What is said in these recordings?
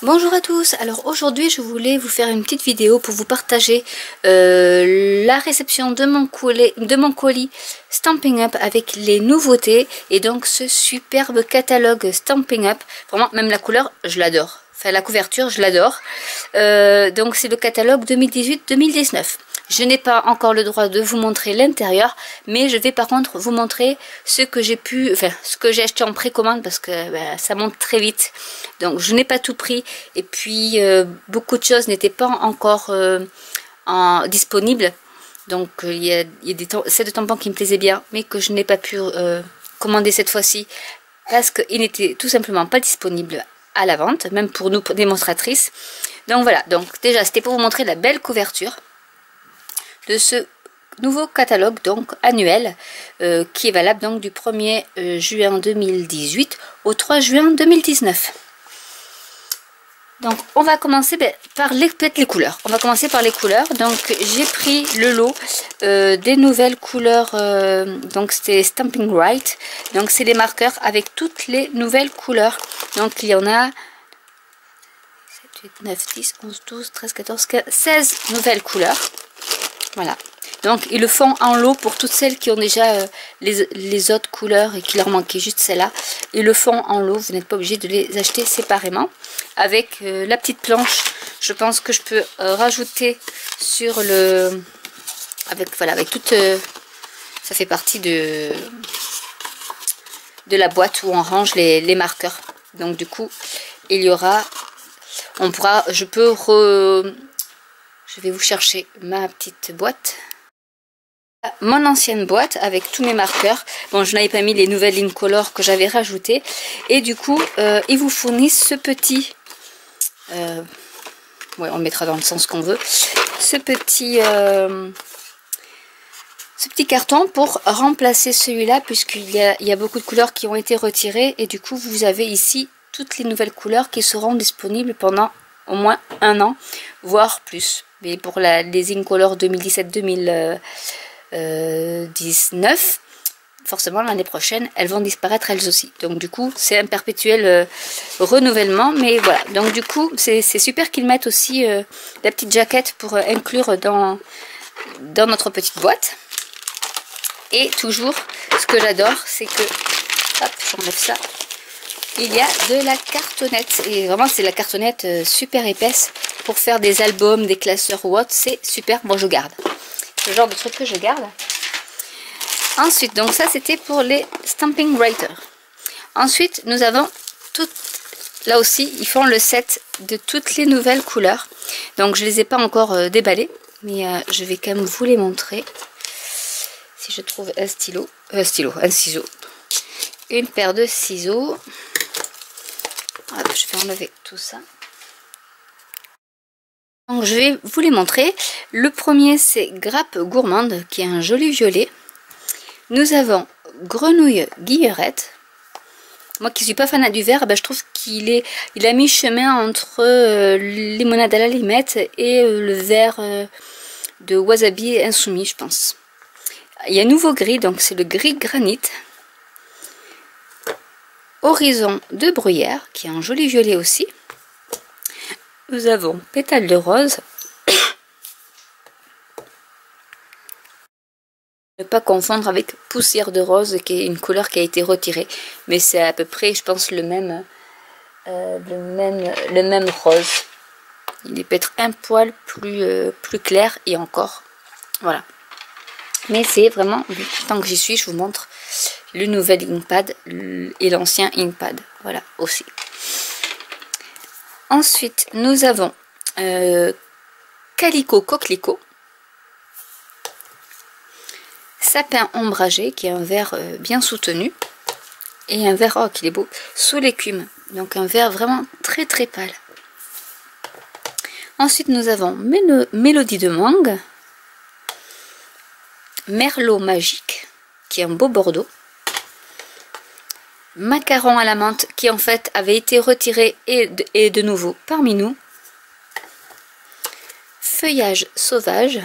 Bonjour à tous, alors aujourd'hui je voulais vous faire une petite vidéo pour vous partager la réception de mon colis Stampin' Up avec les nouveautés et donc ce superbe catalogue Stampin' Up. Vraiment, même la couleur, je l'adore. Enfin, la couverture, je l'adore. Donc c'est le catalogue 2018-2019. Je n'ai pas encore le droit de vous montrer l'intérieur, mais je vais par contre vous montrer ce que j'ai ce que j'ai acheté en précommande parce que ça monte très vite. Donc je n'ai pas tout pris et puis beaucoup de choses n'étaient pas encore disponibles. Donc il y a des sets de tampons qui me plaisaient bien, mais que je n'ai pas pu commander cette fois-ci parce qu'ils n'étaient tout simplement pas disponibles à la vente, même pour nous démonstratrices. Donc voilà, donc déjà c'était pour vous montrer la belle couverture de ce nouveau catalogue donc annuel qui est valable donc du 1er juin 2018 au 3 juin 2019. Donc on va commencer par peut-être les couleurs. On va commencer par les couleurs. Donc j'ai pris le lot des nouvelles couleurs. Donc c'était Stampin' Right. Donc c'est les marqueurs avec toutes les nouvelles couleurs. Donc il y en a 7, 8, 9, 10, 11, 12, 13, 14, 15, 16 nouvelles couleurs. Voilà, donc ils le font en lot pour toutes celles qui ont déjà les autres couleurs et qui leur manquait juste celle-là. Ils le font en lot, vous n'êtes pas obligé de les acheter séparément. Avec la petite planche, je pense que je peux rajouter sur le... Avec toute... ça fait partie de la boîte où on range les marqueurs. Donc du coup, il y aura... Je vais vous chercher ma petite boîte. Mon ancienne boîte avec tous mes marqueurs. Bon, je n'avais pas mis les nouvelles Incolor que j'avais rajoutées. Et du coup, ils vous fournissent ce petit... ouais, on le mettra dans le sens qu'on veut. Ce petit carton pour remplacer celui-là, puisqu'il y a beaucoup de couleurs qui ont été retirées. Et du coup, vous avez ici toutes les nouvelles couleurs qui seront disponibles pendant au moins un an, voire plus. Mais pour les Incolor 2017-2019, forcément l'année prochaine, elles vont disparaître elles aussi. Donc du coup, c'est un perpétuel renouvellement. Mais voilà, donc du coup, c'est super qu'ils mettent aussi la petite jaquette pour inclure dans notre petite boîte. Et toujours, ce que j'adore, c'est que, hop, j'enlève ça. Il y a de la cartonnette et vraiment c'est la cartonnette super épaisse pour faire des albums, des classeurs ou autre, c'est super. Moi je garde, ce genre de truc que je garde. Ensuite, donc ça c'était pour les Stampin' Writer. Ensuite nous avons là aussi ils font le set de toutes les nouvelles couleurs. Donc je les ai pas encore déballées, mais je vais quand même vous les montrer. Si je trouve un ciseau, une paire de ciseaux. Hop, je vais enlever tout ça. Donc je vais vous les montrer. Le premier c'est Grappe Gourmande qui est un joli violet. Nous avons Grenouille Guillerette. Moi qui suis pas fanat du vert, je trouve qu'il a mis chemin entre limonade à la limette et le vert de Wasabi Insoumis, je pense. Il y a un nouveau gris, donc c'est le gris granit. Horizon de Bruyère, qui est un joli violet aussi. Nous avons Pétale de rose. Ne pas confondre avec Poussière de rose, qui est une couleur qui a été retirée. Mais c'est à peu près, je pense, le même rose. Il peut être un poil plus clair et encore. Voilà. Mais c'est vraiment, tant que j'y suis, je vous montre le nouvel Inkpad et l'ancien Inkpad. Voilà, aussi. Ensuite, nous avons Calico Coquelicot. Sapin ombragé, qui est un vert bien soutenu. Et un vert, oh qu'il est beau, sous l'écume. Donc un vert vraiment très très pâle. Ensuite, nous avons Mélodie de mangue. Merlot magique, qui est un beau bordeaux. Macaron à la menthe, qui en fait avait été retiré et de nouveau parmi nous. Feuillage sauvage.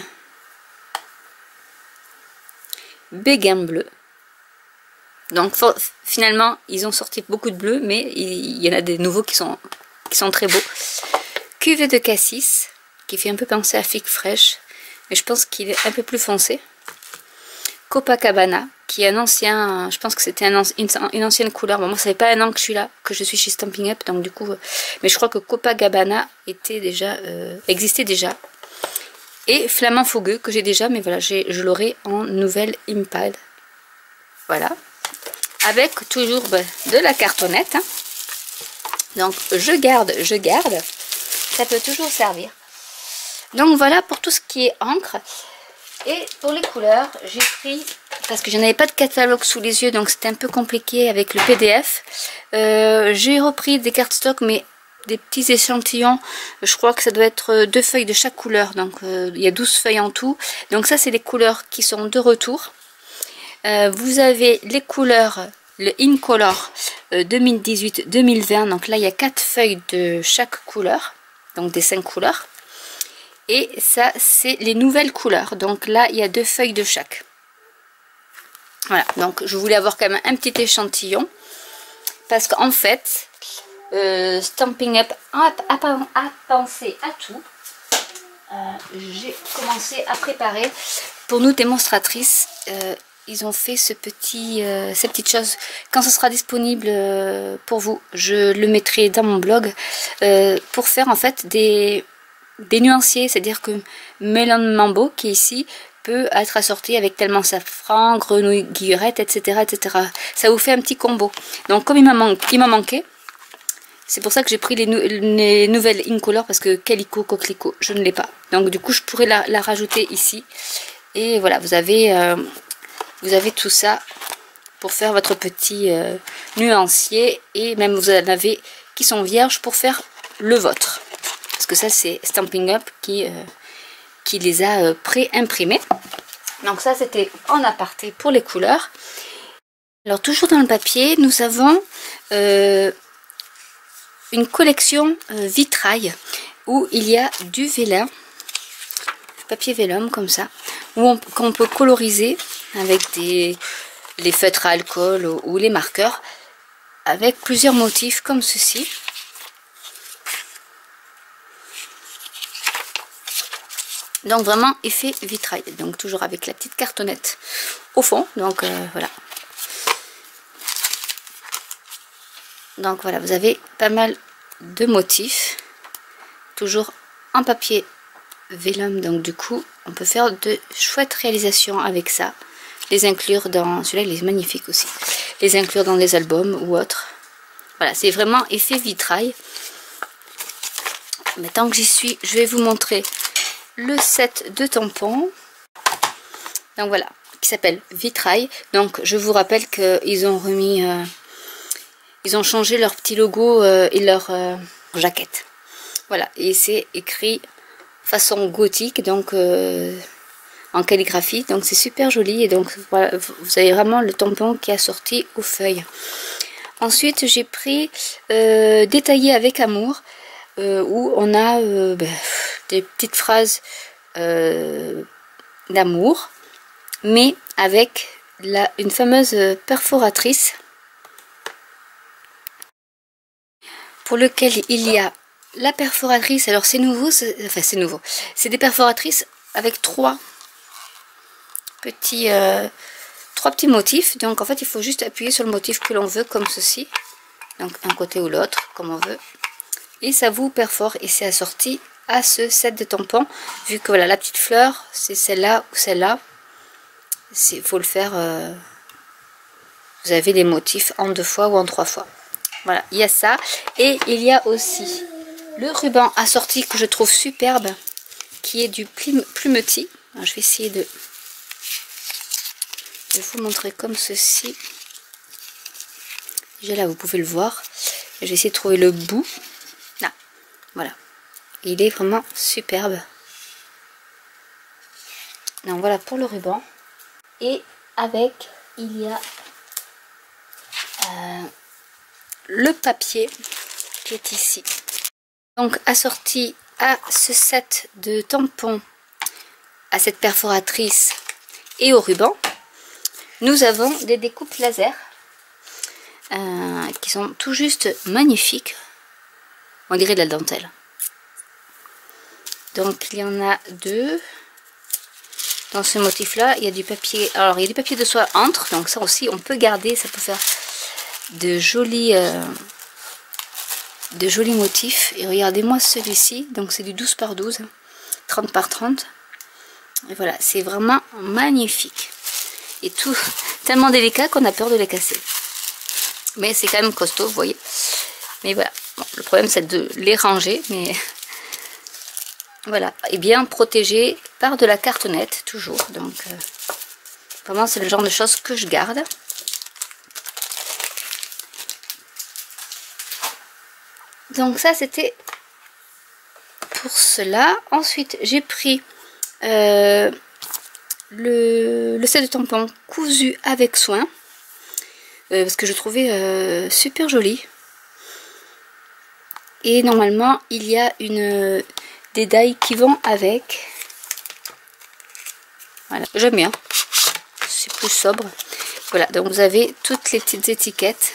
Béguin bleu. Donc finalement, ils ont sorti beaucoup de bleu, mais il y en a des nouveaux qui sont qui sont très beaux. Cuvée de cassis, qui fait un peu penser à figue fraîche, mais je pense qu'il est un peu plus foncé. Copacabana, qui est un ancien, je pense que c'était une ancienne couleur. Bon, moi, ça fait pas un an que je suis là, que je suis chez Stampin' Up, donc du coup, mais je crois que Copacabana était déjà, existait déjà. Et Flamand Fougueux, que j'ai déjà, mais voilà, je l'aurai en nouvelle Impal. Voilà. Avec toujours de la cartonnette. Hein. Donc, je garde. Ça peut toujours servir. Donc, voilà pour tout ce qui est encre. Et pour les couleurs, j'ai pris, parce que je n'avais pas de catalogue sous les yeux, donc c'était un peu compliqué avec le PDF. J'ai repris des cartes stock, mais des petits échantillons. Je crois que ça doit être 2 feuilles de chaque couleur. Donc, il y a 12 feuilles en tout. Donc, ça, c'est les couleurs qui sont de retour. Vous avez les couleurs, le Incolor 2018-2020. Donc là, il y a 4 feuilles de chaque couleur. Donc, des 5 couleurs. Et ça, c'est les nouvelles couleurs. Donc là, il y a 2 feuilles de chaque. Voilà. Donc, je voulais avoir quand même un petit échantillon. Parce qu'en fait, Stampin' Up a pensé à tout. J'ai commencé à préparer. Pour nous, démonstratrices, ils ont fait ces petites choses. Quand ce sera disponible pour vous, je le mettrai dans mon blog. Pour faire en fait des nuanciers, c'est-à-dire que Melon Mambo qui est ici peut être assorti avec tellement safran, grenouille guillerette, etc., etc. Ça vous fait un petit combo. Donc comme il m'a manqué, c'est pour ça que j'ai pris les nouvelles Incolor, parce que Calico, Coquelicot, je ne l'ai pas. Donc du coup je pourrais la rajouter ici. Et voilà, vous avez tout ça pour faire votre petit nuancier, et même vous en avez qui sont vierges pour faire le vôtre. Parce que ça, c'est Stampin' Up qui les a pré-imprimés. Donc ça, c'était en aparté pour les couleurs. Alors, toujours dans le papier, nous avons une collection vitrail où il y a du vélin, papier vélum comme ça, qu'on peut coloriser avec les feutres à alcool ou les marqueurs, avec plusieurs motifs comme ceci. Donc vraiment effet vitrail, donc toujours avec la petite cartonnette au fond, donc voilà. Donc voilà, vous avez pas mal de motifs, toujours en papier vélum, donc du coup on peut faire de chouettes réalisations avec ça. Les inclure dans, celui-là il est magnifique aussi, les inclure dans des albums ou autres. Voilà, c'est vraiment effet vitrail. Mais tant que j'y suis, je vais vous montrer le set de tampons, donc voilà, qui s'appelle Vitrail. Donc je vous rappelle qu'ils ont remis, ils ont changé leur petit logo et leur jaquette. Voilà, et c'est écrit façon gothique, donc en calligraphie, donc c'est super joli. Et donc voilà, vous avez vraiment le tampon qui est assorti aux feuilles. Ensuite j'ai pris Détaillé avec amour, où on a des petites phrases d'amour, mais avec une fameuse perforatrice pour lequel il y a la perforatrice. Alors c'est nouveau, enfin c'est nouveau, c'est des perforatrices avec trois petits motifs. Donc en fait il faut juste appuyer sur le motif que l'on veut, comme ceci, donc un côté ou l'autre comme on veut, et ça vous perfore, et c'est assorti à ce set de tampons. Vu que voilà, la petite fleur c'est celle-là ou celle-là, il faut le faire, vous avez les motifs en 2 fois ou en 3 fois. Voilà, il y a ça, et il y a aussi le ruban assorti que je trouve superbe, qui est du plumetis. Alors, je vais essayer de vous montrer comme ceci. Déjà là vous pouvez le voir, je vais essayer de trouver le bout. Là, voilà, il est vraiment superbe. Donc voilà pour le ruban, et avec il y a le papier qui est ici. Donc assorti à ce set de tampons, à cette perforatrice et au ruban, nous avons des découpes laser qui sont tout juste magnifiques. On dirait de la dentelle. Donc il y en a 2. Dans ce motif là, il y a du papier. Alors il y a du papier de soie entre, donc ça aussi on peut garder, ça peut faire de jolis motifs. Et regardez-moi celui-ci, donc c'est du 12 par 12, 30 par 30. Et voilà, c'est vraiment magnifique. Et tout tellement délicat qu'on a peur de les casser. Mais c'est quand même costaud, vous voyez. Mais voilà, bon, le problème c'est de les ranger, mais voilà, et bien protégé par de la cartonnette toujours. Donc vraiment c'est le genre de choses que je garde. Donc ça c'était pour cela. Ensuite j'ai pris le set de tampons cousu avec soin, parce que je trouvais super joli. Et normalement il y a des die qui vont avec. Voilà, j'aime bien, c'est plus sobre. Voilà, donc vous avez toutes les petites étiquettes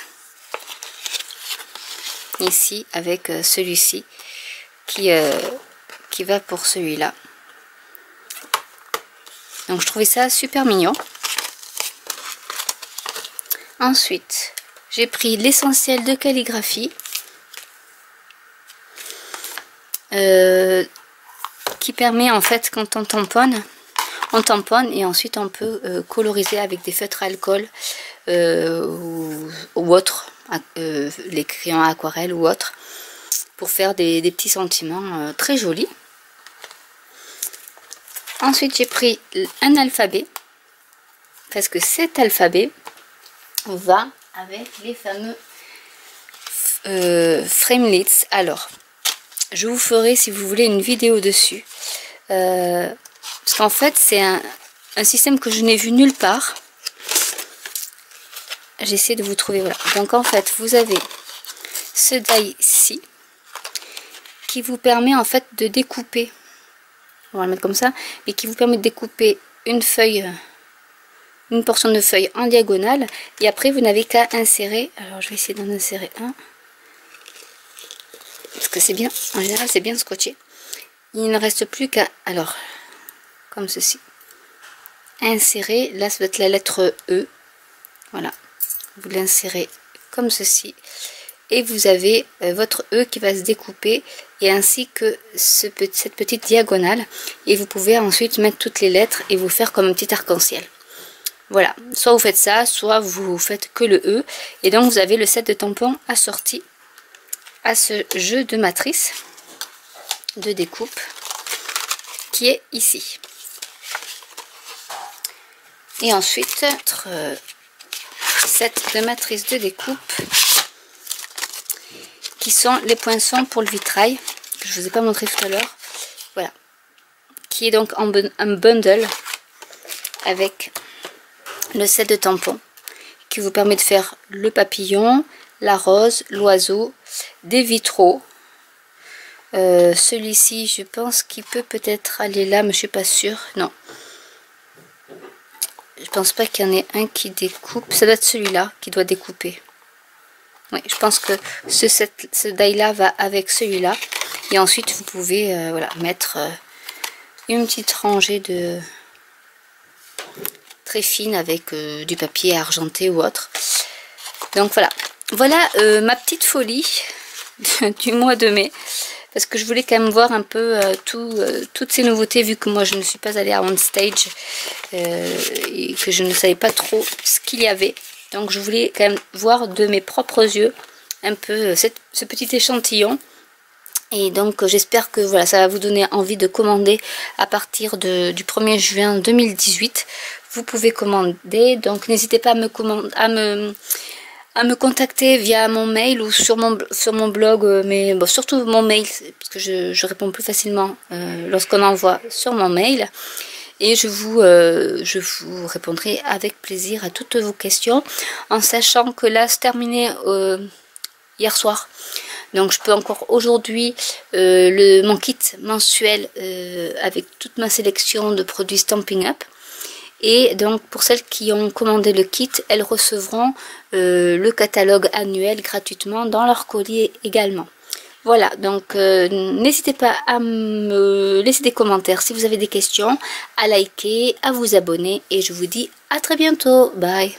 ici avec celui-ci qui va pour celui-là. Donc je trouvais ça super mignon. Ensuite j'ai pris l'essentiel de calligraphie qui permet en fait, quand on tamponne et ensuite on peut coloriser avec des feutres à alcool ou autre, les crayons à aquarelle ou autre, pour faire des petits sentiments très jolis. Ensuite j'ai pris un alphabet, parce que cet alphabet va avec les fameux framelits. Alors je vous ferai, si vous voulez, une vidéo dessus, parce qu'en fait c'est un système que je n'ai vu nulle part. J'essaie de vous trouver. Voilà, donc en fait vous avez ce die-ci qui vous permet en fait de découper, on va le mettre comme ça, et qui vous permet de découper une feuille, une portion de feuille en diagonale, et après vous n'avez qu'à insérer. Alors je vais essayer d'en insérer un, parce que c'est bien, en général c'est bien scotché. Il ne reste plus qu'à, alors comme ceci, insérer. Là ça doit être la lettre E. Voilà, vous l'insérez comme ceci et vous avez votre E qui va se découper, et ainsi que cette petite diagonale, et vous pouvez ensuite mettre toutes les lettres et vous faire comme un petit arc-en-ciel. Voilà, soit vous faites ça, soit vous faites que le E, et donc vous avez le set de tampons assorti à ce jeu de matrice de découpe qui est ici. Et ensuite notre set de matrice de découpe qui sont les poinçons pour le vitrail que je vous ai pas montré tout à l'heure. Voilà, qui est donc un bundle avec le set de tampons qui vous permet de faire le papillon, la rose, l'oiseau, des vitraux. Celui-ci je pense qu'il peut-être aller là, mais je suis pas sûre. Non, je pense pas qu'il y en ait un qui découpe. Ça doit être celui-là qui doit découper. Oui, je pense que ce die là va avec celui-là. Et ensuite vous pouvez voilà, mettre une petite rangée de très fine avec du papier argenté ou autre. Donc voilà ma petite folie du mois de mai, parce que je voulais quand même voir un peu toutes ces nouveautés, vu que moi je ne suis pas allée à On Stage et que je ne savais pas trop ce qu'il y avait. Donc je voulais quand même voir de mes propres yeux un peu ce petit échantillon. Et donc j'espère que voilà, ça va vous donner envie de commander à partir du 1er juin 2018. Vous pouvez commander, donc n'hésitez pas à me contacter via mon mail ou sur mon blog, mais bon, surtout mon mail, parce que je réponds plus facilement lorsqu'on envoie sur mon mail. Et je vous répondrai avec plaisir à toutes vos questions, en sachant que là, c'est terminé hier soir. Donc je peux encore aujourd'hui mon kit mensuel avec toute ma sélection de produits Stampin' Up. Et donc pour celles qui ont commandé le kit, elles recevront le catalogue annuel gratuitement dans leur colis également. Voilà, donc n'hésitez pas à me laisser des commentaires si vous avez des questions, à liker, à vous abonner et je vous dis à très bientôt. Bye.